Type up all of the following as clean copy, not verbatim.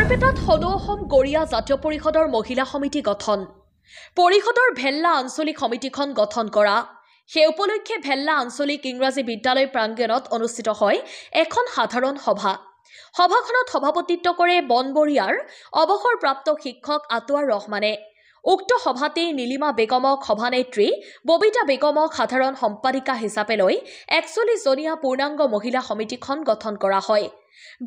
বৰপেটাত সদৌ অসম গৰিয়া জাতীয় পৰিষদৰ মহিলা সমিতি গঠন পৰিষদৰ ভেল্লা আঞ্চলিক সমিতিখন গঠন কৰা সেই উপলক্ষে ভেল্লা আঞ্চলিক ইংৰাজী বিদ্যালয় প্ৰাংগণত অনুষ্ঠিত হয় এখন সাধাৰণ সভা সভাখনত সভাপতিত্ব কৰে বনবৰিয়াৰ অৱসৰপ্ৰাপ্ত শিক্ষক আতৱাৰ ৰহমানে উক্ত সভাতে নীলিমা বেগমক সভানেত্ৰী ববিতা বেগমক সাধাৰণ সম্পাদিকা হিচাপে লৈ ৪১ জনীয়া পূৰ্ণাংগ মহিলা সমিতিখন গঠন কৰা হয়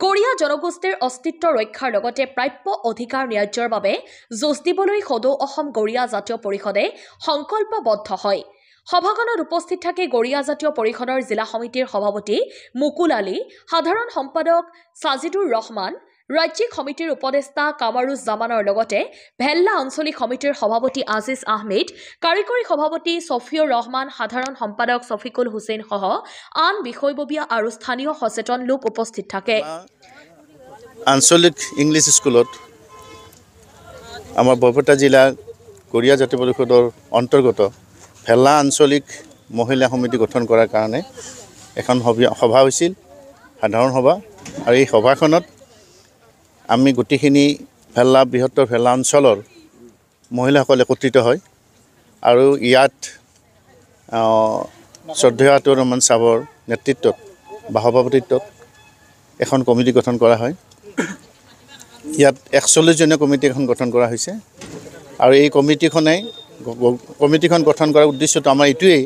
গৰিয়া জনগোষ্ঠীৰ অস্তিত্ব ৰক্ষাৰ লগতে প্ৰাপ্য অধিকাৰ ন্যায্যৰ বাবে যুঁজ দিবলৈ সদৌ অসম গৰিয়া জাতীয় পৰিষদে সংকল্পবদ্ধ হয় সভাখনত উপস্থিত থাকে গৰিয়া জাতীয় পৰিষদৰ জিলা সমিতিৰ সভাপতি মুকুল আলী সাধাৰণ সম্পাদক সাজিদুৰ ৰহমান ৰাজ্যিক সমিতিৰ উপদেষ্টা কামাৰুজ জামানৰ লগতে ভেল্লা আঞ্চলিক সমিতিৰ সভাপতি আজিজ আহমেদ কাৰিকৰী সভাপতি সফিউৰ ৰহমান সাধাৰণ সম্পাদক সফিকুল হুছেইন সহ আন বিষয়ববীয়া আৰু স্থানীয় সচেতন লোক উপস্থিত থাকে আঞ্চলিক ইংলিছ স্কুলত আমাৰ বৰপেটা জিলা গৰিয়া জাতীয় পৰিষদৰ অন্তৰ্গত ভেল্লা আঞ্চলিক মহিলা সমিতি গঠন কৰাৰ কাৰণে এখন সভা হৈছিল সাধাৰণ সভা আৰু এই সভাখনত আমি গোটেইখিনি ভেল্লা বৃহত্তৰ ভেল্লা অঞ্চলৰ মহিলাসকল একত্ৰিত হয় আৰু ইয়াত শ্ৰদ্ধেয় আতৱাৰ ৰহমান চাহাবৰ নেতৃত্বত বা সভাপতিত্বত এখন কমিটি গঠন কৰা হয় ইয়াত ৪১ জনীয়া কমিটি এখন গঠন কৰা হৈছে আৰু এই কমিটিখন গঠন কৰাৰ উদ্দেশ্যটো আমাৰ এইটোৱেই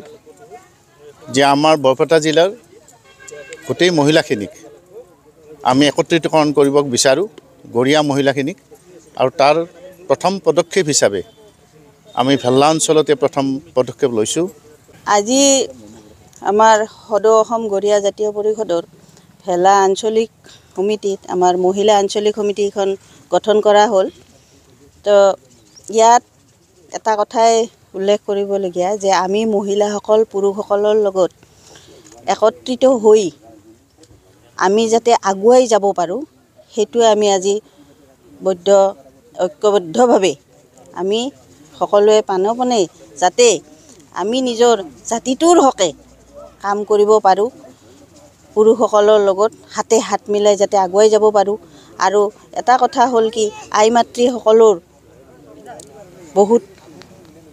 যে আমাৰ বৰপেটা জিলাৰ গোটেই মহিলাখিনিক আমি একত্ৰিতকৰণ কৰিব বিচাৰোঁ গৰিয়া মহিলাখিনিক আৰু তাৰ প্ৰথম পদক্ষেপ হিচাপে আমি ভেল্লা অঞ্চলতে প্ৰথম পদক্ষেপ লৈছোঁ আজি আমাৰ সদৌ অসম গৰিয়া জাতীয় পৰিষদৰ ভেল্লা আঞ্চলিক সমিতিত আমাৰ মহিলা আঞ্চলিক সমিতিখন গঠন কৰা হ'ল তো ইয়াত এটা কথাই উল্লেখ কৰিবলগীয়া যে আমি মহিলাসকল পুৰুষসকলৰ লগত একত্ৰিত হৈ আমি যাতে আগুৱাই যাব পাৰোঁ সেইটোৱে আমি আজি ঐক্যবদ্ধভাৱে আমি সকলোৱে প্ৰাণপণে যাতে আমি নিজৰ জাতিটোৰ হকে কাম কৰিব পাৰোঁ পুৰুষসকলৰ লগত হাতে হাত মিলাই যাতে আগুৱাই যাব পাৰোঁ আৰু এটা কথা হ'ল কি আই মাতৃসকলৰ বহুত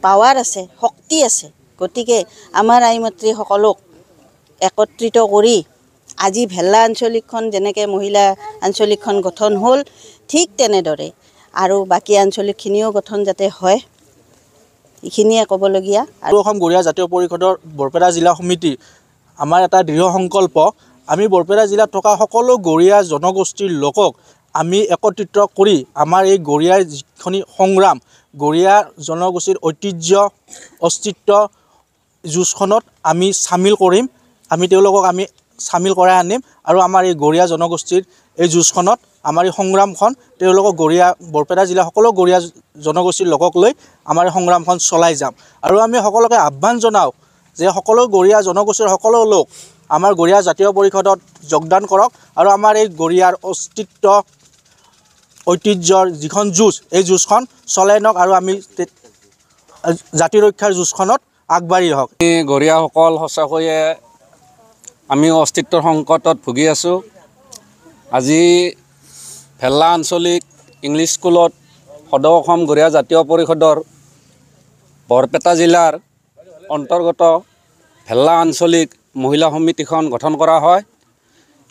পাৱাৰ আছে শক্তি আছে গতিকে আমাৰ আই মাতৃসকলক একত্ৰিত কৰি আজি ভেল্লা আঞ্চলিকখন যেনেকৈ মহিলা আঞ্চলিকখন গঠন হ'ল ঠিক তেনেদৰে আৰু বাকী আঞ্চলিকখিনিও গঠন যাতে হয় এইখিনিয়ে ক'বলগীয়া আৰু অসম গৰিয়া জাতীয় পৰিষদৰ বৰপেটা জিলা সমিতি আমাৰ এটা দৃঢ় সংকল্প আমি বৰপেটা জিলাত থকা সকলো গৰিয়া জনগোষ্ঠীৰ লোকক আমি একত্ৰিত কৰি আমাৰ এই গৰিয়াৰ যিখিনি সংগ্ৰাম গৰিয়া জনগোষ্ঠীৰ ঐতিহ্য অস্তিত্ব যুঁজখনত আমি চামিল কৰিম আমি তেওঁলোকক আমি চামিল কৰাই আনিম আৰু আমাৰ এই গৰিয়া জনগোষ্ঠীৰ এই যুঁজখনত আমাৰ এই সংগ্ৰামখন তেওঁলোকক বৰপেটা জিলাৰ সকলো গৰিয়া জনগোষ্ঠীৰ লোকক লৈ আমাৰ এই সংগ্ৰামখন চলাই যাম আৰু আমি সকলোকে আহ্বান জনাওঁ যে সকলো গৰিয়া জনগোষ্ঠীৰ সকলো লোক আমাৰ গৰিয়া জাতীয় পৰিষদত যোগদান কৰক আৰু আমাৰ এই গৰিয়াৰ অস্তিত্ব ঐতিহ্যৰ যিখন যুঁজ এই যুঁজখন চলাই নিয়ক আৰু আমি জাতি ৰক্ষাৰ যুঁজখনত আগবাঢ়ি আহক গৰিয়াসকল সঁচাকৈয়ে আমি অস্তিত্বৰ সংকটত ভুগি আছোঁ আজি ভেল্লা আঞ্চলিক ইংলিছ স্কুলত সদৌ অসম গৰিয়া জাতীয় পৰিষদৰ বৰপেটা জিলাৰ অন্তৰ্গত ভেল্লা আঞ্চলিক মহিলা সমিতিখন গঠন কৰা হয়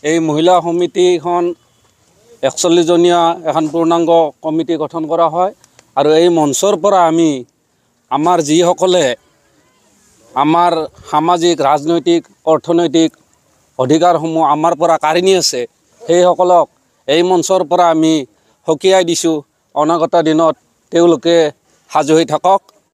এই মহিলা সমিতিখন ৪১ জনীয়া এখন পূৰ্ণাংগ কমিটি গঠন কৰা হয় আৰু এই মঞ্চৰ পৰা আমি আমাৰ যিসকলে আমাৰ সামাজিক ৰাজনৈতিক অৰ্থনৈতিক অধিকাৰসমূহ আমাৰ পৰা কাঢ়ি নি আছে সেইসকলক এই মঞ্চৰ পৰা আমি সকীয়াই দিছোঁ অনাগত দিনত তেওঁলোকে সাজু হৈ থাকক